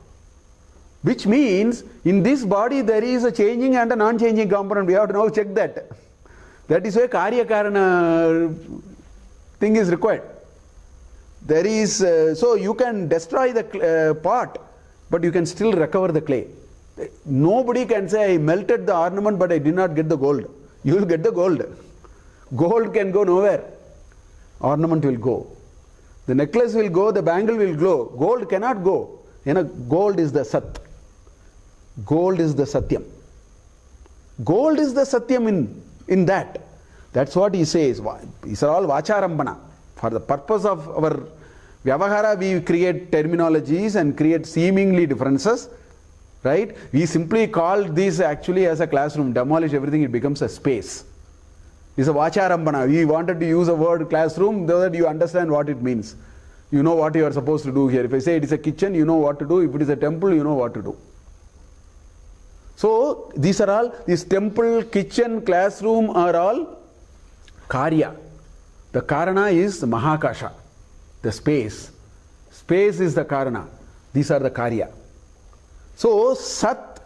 Which means, in this body there is a changing and a non-changing component. We have to now check that. That is why Karya Karana thing is required. There is, so you can destroy the pot, but you can still recover the clay. Nobody can say, I melted the ornament, but I did not get the gold. You will get the gold. Gold can go nowhere. Ornament will go. The necklace will go, the bangle will glow. Gold cannot go. Gold is the Sat. Gold is the Satyam. Gold is the Satyam in that. That's what he says. These are all Vacharambana. For the purpose of our Vyavahara, we create terminologies and create seemingly differences. Right? We simply called this actually as a classroom. Demolish everything, it becomes a space. It's a Vacharambana. We wanted to use a word classroom so that you understand what it means. You know what you are supposed to do here. If I say it is a kitchen, you know what to do. If it is a temple, you know what to do. So these are all, this temple, kitchen, classroom are all Karya. The Karana is the Mahakasha, the space. Space is the Karana. These are the Karya. So Sat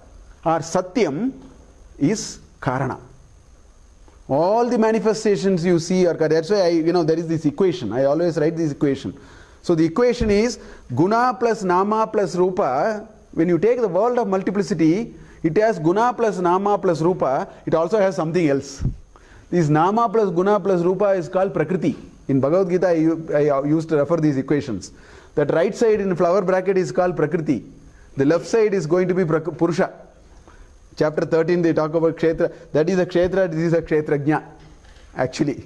or Satyam is Karana. All the manifestations you see are Karya. That's why there is this equation. I always write this equation. So the equation is Guna plus Nama plus Rupa. When you take the world of multiplicity, it has Guna plus Nama plus Rupa. It also has something else. This Nama plus Guna plus Rupa is called Prakriti. In Bhagavad Gita, I used to refer these equations. That right side in flower bracket is called Prakriti. The left side is going to be Purusha. Chapter 13, they talk about Kshetra. That is a Kshetra, this is a Kshetrajna. Actually.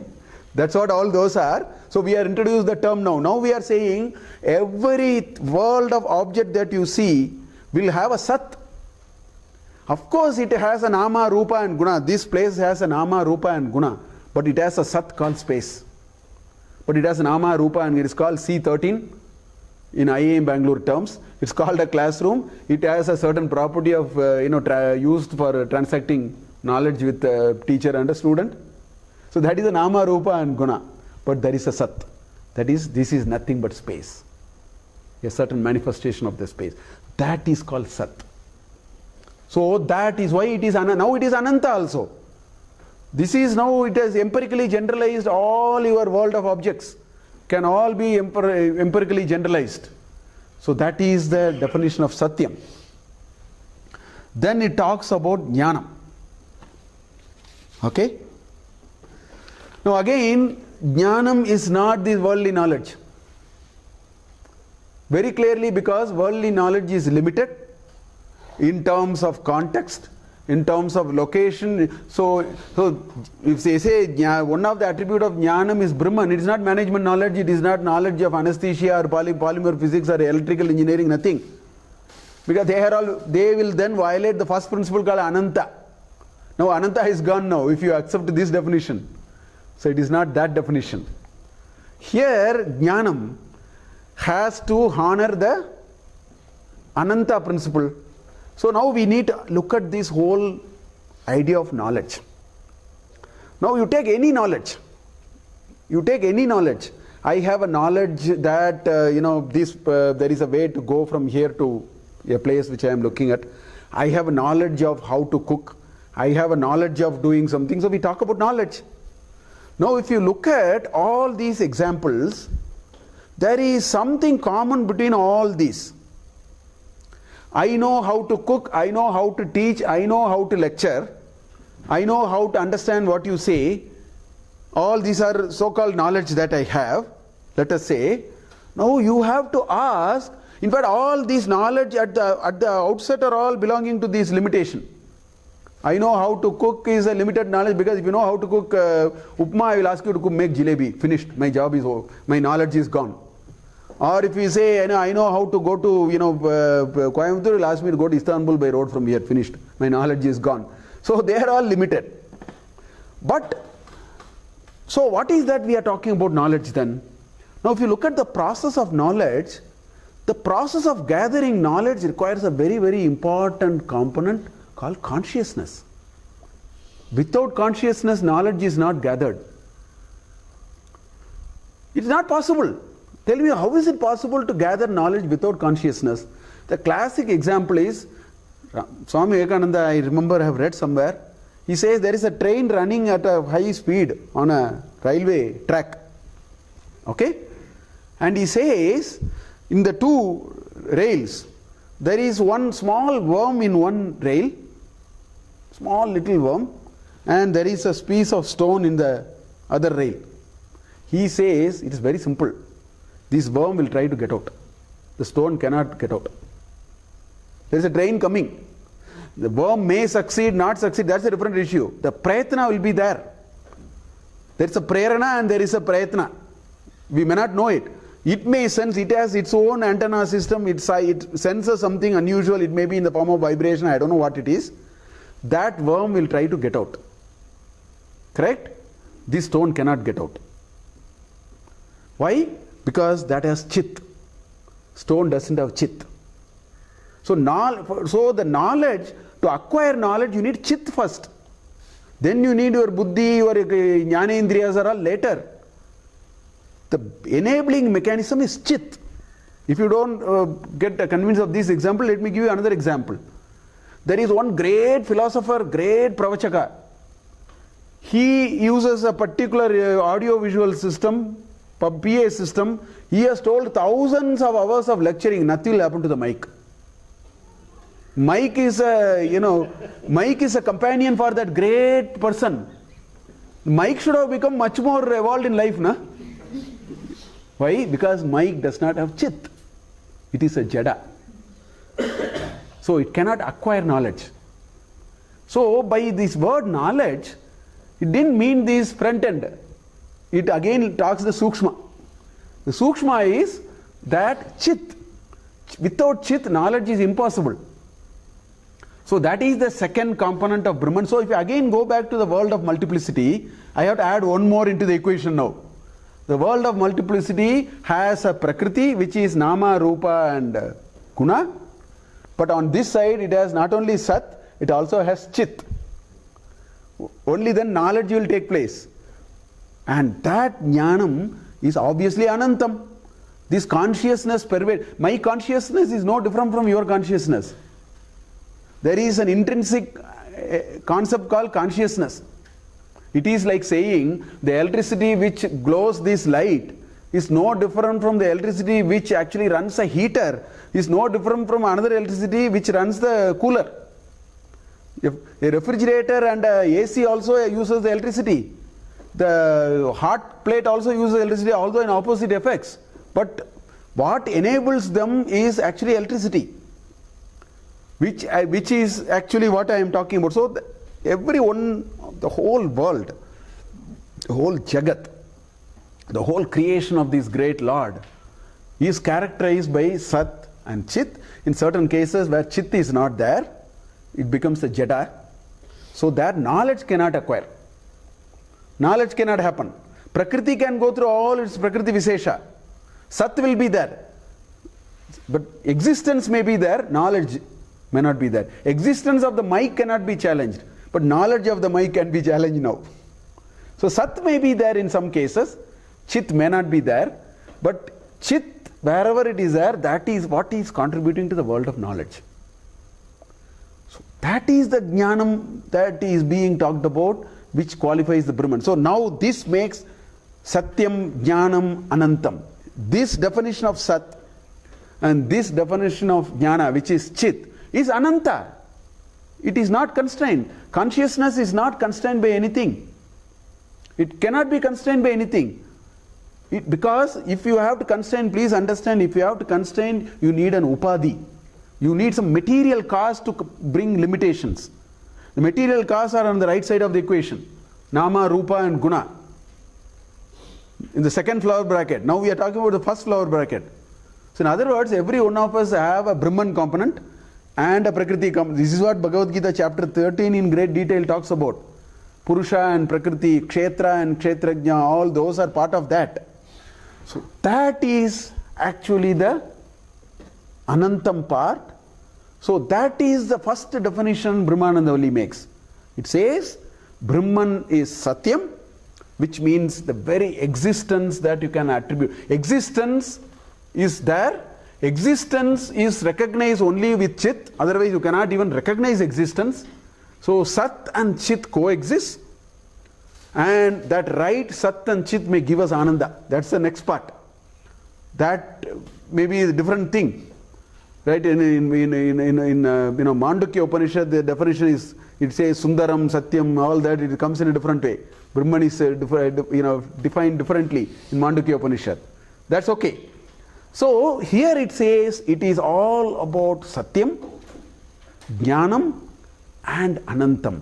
That's what all those are. So we are introduced the term now. Now we are saying every world of object that you see will have a Sat. Of course it has a Nama, Rupa and Guna. This place has a Nama, Rupa and Guna. But it has a Sat called space. But it has a Nama, Rupa and it is called C13 in IIM Bangalore terms. It's called a classroom. It has a certain property of, used for transacting knowledge with teacher and a student. So that is a nama, rupa and guna. But there is a sat. That is, this is nothing but space. A certain manifestation of the space. That is called sat. So that is why it is now it is ananta also. This is now it has empirically generalized. All your world of objects can all be empirically generalized. So that is the definition of satyam. Then it talks about jnanam. Okay? Now again, jnanam is not this worldly knowledge. Very clearly, because worldly knowledge is limited in terms of context, in terms of location. So if they say one of the attribute of jnanam is Brahman, it is not management knowledge, it is not knowledge of anesthesia or polymer physics or electrical engineering, nothing. Because they will then violate the first principle called ananta. Now ananta is gone now if you accept this definition. So it is not that definition. Here jnanam has to honor the ananta principle. So now we need to look at this whole idea of knowledge. Now you take any knowledge. You take any knowledge. I have a knowledge that there is a way to go from here to a place which I am looking at. I have a knowledge of how to cook. I have a knowledge of doing something. So we talk about knowledge. Now if you look at all these examples, there is something common between all these. I know how to cook, I know how to teach, I know how to lecture, I know how to understand what you say. All these are so-called knowledge that I have, let us say. Now you have to ask, in fact all these knowledge at the outset are all belonging to this limitation. I know how to cook is a limited knowledge, because if you know how to cook upma, I will ask you to make jalebi. Finished. My job is over. My knowledge is gone. Or if you say, I know how to go to, Coimbatore, will ask me to go to Istanbul by road from here. Finished. My knowledge is gone. So they are all limited. But, so what is that we are talking about knowledge then? Now if you look at the process of knowledge, the process of gathering knowledge requires a very, very important component called consciousness. Without consciousness, knowledge is not gathered. It is not possible. Tell me, how is it possible to gather knowledge without consciousness? The classic example is, Swami Vivekananda, I remember I have read somewhere, he says there is a train running at a high speed on a railway track. Okay? And he says, in the two rails, there is one small worm in one rail, small little worm, and there is a piece of stone in the other rail. He says, it is very simple. This worm will try to get out. The stone cannot get out. There is a train coming. The worm may succeed, not succeed, that's a different issue. The prayatna will be there. There is a prerana and there is a prayatna. We may not know it. It may sense, it has its own antenna system, it senses something unusual, it may be in the form of vibration, I don't know what it is. That worm will try to get out. Correct? This stone cannot get out. Why? Because that has chit. Stone doesn't have chit. So the knowledge, to acquire knowledge, you need chit first. Then you need your buddhi, your jnanendriyas are all later. The enabling mechanism is chit. If you don't get convinced of this example, let me give you another example. There is one great philosopher, great pravachaka. He uses a particular audio-visual system, PA system. He has told thousands of hours of lecturing, nothing will happen to the mic. Mic is a companion for that great person. Mic should have become much more evolved in life, na? Why? Because mic does not have chit. It is a jada. So it cannot acquire knowledge. So by this word knowledge, it didn't mean this front end. It again talks the sukshma. The sukshma is that chit. Without chit, knowledge is impossible. So that is the second component of Brahman. So if you again go back to the world of multiplicity, I have to add one more into the equation now. The world of multiplicity has a prakriti, which is nama, rupa and guna. But on this side, it has not only sat, it also has chit. only then knowledge will take place. And that jnanam is obviously anantam. This consciousness pervades. My consciousness is no different from your consciousness. There is an intrinsic concept called consciousness. It is like saying the electricity which glows this light is no different from the electricity which actually runs a heater, is no different from another electricity which runs the cooler. If a refrigerator and a AC also uses the electricity. The hot plate also uses electricity, although in opposite effects. But what enables them is actually electricity, which is actually what I am talking about. So everyone, the whole world, the whole Jagat, the whole creation of this great Lord is characterized by Sat and Chit. In certain cases where Chit is not there, it becomes a Jada. So that knowledge cannot acquire. Knowledge cannot happen. Prakriti can go through all its Prakriti Vishesha. Sat will be there. But existence may be there, knowledge may not be there. Existence of the mic cannot be challenged, but knowledge of the mic can be challenged now. So Sat may be there in some cases, Chit may not be there, but Chit, wherever it is there, that is what is contributing to the world of knowledge. So that is the jnanam that is being talked about, which qualifies the Brahman. So now this makes Satyam, Jnanam, Anantam. This definition of Sat and this definition of Jnana, which is Chit, is Ananta. It is not constrained. Consciousness is not constrained by anything. It cannot be constrained by anything. Because if you have to constrain, please understand, if you have to constrain, you need an upadhi. You need some material cause to bring limitations. The material causes are on the right side of the equation. Nama, Rupa and Guna. In the second flower bracket. Now we are talking about the first flower bracket. So in other words, every one of us have a Brahman component and a Prakriti component. This is what Bhagavad Gita chapter 13 in great detail talks about. Purusha and Prakriti, Kshetra and Kshetrajna, all those are part of that. So that is actually the Anantam part. So that is the first definition Brahmanandavalli makes. It says Brahman is Satyam, which means the very existence that you can attribute. Existence is there. Existence is recognized only with Chit, otherwise you cannot even recognize existence. So Sat and Chit coexist, and that right Sat and Chit may give us Ananda. That's the next part. That may be a different thing. Right? In Mandukya Upanishad, the definition is, it says Sundaram, Satyam, all that, it comes in a different way. Brahman is defined differently in Mandukya Upanishad. That's okay. So here it says it is all about Satyam, Jnanam and Anantam.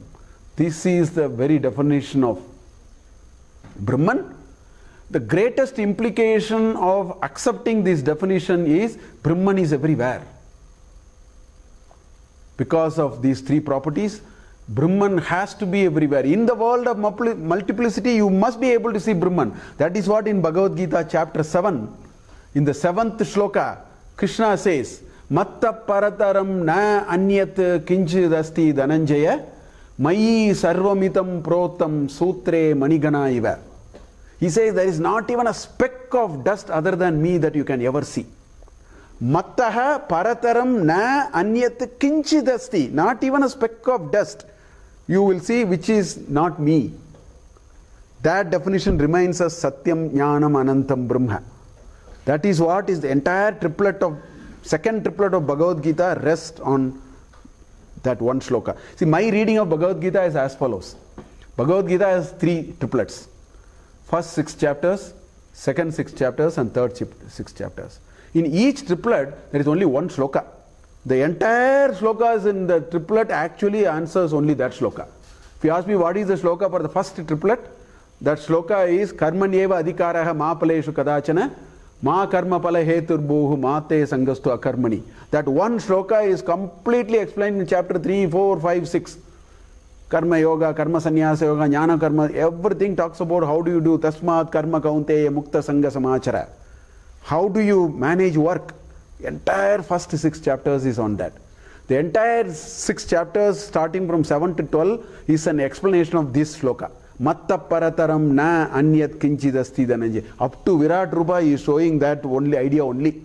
This is the very definition of Brahman. The greatest implication of accepting this definition is Brahman is everywhere. Because of these three properties, Brahman has to be everywhere. In the world of multiplicity, you must be able to see Brahman. That is what in Bhagavad Gita chapter 7, in the 7th shloka, Krishna says, Matta parataram na anyat kinchidasti dhananjaya mayi sarvamitam protam sutre manigana iva. He says there is not even a speck of dust other than me that you can ever see. Mattaha parataram na anyat kinchidasti. Not even a speck of dust you will see which is not me. That definition reminds us Satyam, Jnanam, Anantam, Brahma. That is what is the entire triplet of, second triplet of Bhagavad Gita rests on that one shloka. See, my reading of Bhagavad Gita is as follows. Bhagavad Gita has three triplets. First 6 chapters, second 6 chapters and third 6 chapters. In each triplet, there is only one shloka. The entire shlokas in the triplet actually answers only that shloka. If you ask me what is the shloka for the first triplet, that shloka is Karmanyeva adhikaraha ma paleshu kadachana ma karma pala heturbhuhu mate sangastu akarmani. That one shloka is completely explained in chapter 3, 4, 5, 6. Karma yoga, karma sannyasa yoga, jnana karma, everything talks about how do you do tasmat karma kaunteya mukta sangha samachara. How do you manage work? Entire first 6 chapters is on that. The entire 6 chapters starting from 7 to 12 is an explanation of this shloka. Matta parataram na anyat kinchidasti dhananjay. Up to Virat Rupa he is showing that only idea only.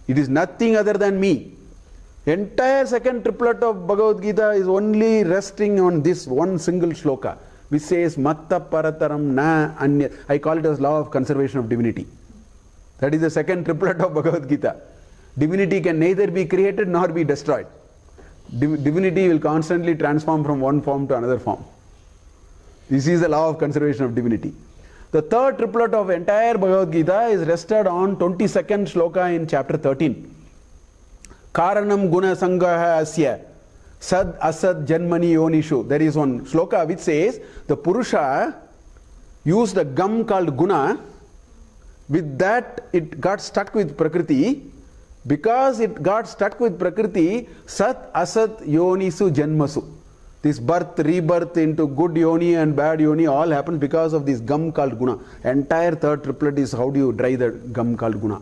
It is nothing other than me. Entire second triplet of Bhagavad Gita is only resting on this one single shloka, which says Matta parataram na anyat. I call it as law of conservation of divinity. That is the second triplet of Bhagavad Gita. Divinity can neither be created nor be destroyed. Divinity will constantly transform from one form to another form. This is the law of conservation of divinity. The third triplet of entire Bhagavad Gita is rested on 22nd shloka in chapter 13. Karanam guna sangaha asya sad asad janmani yonishu. There is one shloka which says the Purusha used a gum called guna. With that it got stuck with Prakriti. Because it got stuck with Prakriti, sat asat yonisu janmasu. This birth, rebirth into good yoni and bad yoni all happens because of this gum called guna. Entire third triplet is how do you dry the gum called guna.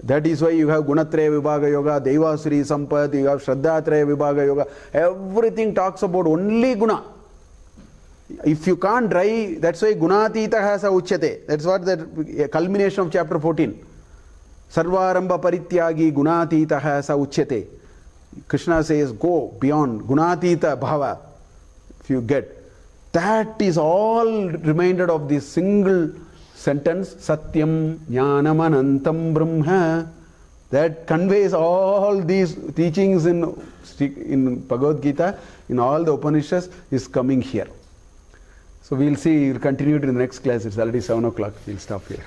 That is why you have Gunatraya Vibhaga Yoga, Devasri Sampad, you have Shraddhatraya Vibhaga Yoga. Everything talks about only guna. If you can't dry, that's why Gunatita has a uchyate. That's what the culmination of chapter 14. Sarvaramba Parityagi Gunatita has a uchyate. Krishna says, go beyond Gunatita Bhava. If you get. That is all reminded of this single sentence, Satyam Jnanam Anantam Brahma. That conveys all these teachings in Bhagavad Gita, in all the Upanishads, is coming here. So we'll see, we'll continue it in the next class. It's already 7 o'clock. We'll stop here.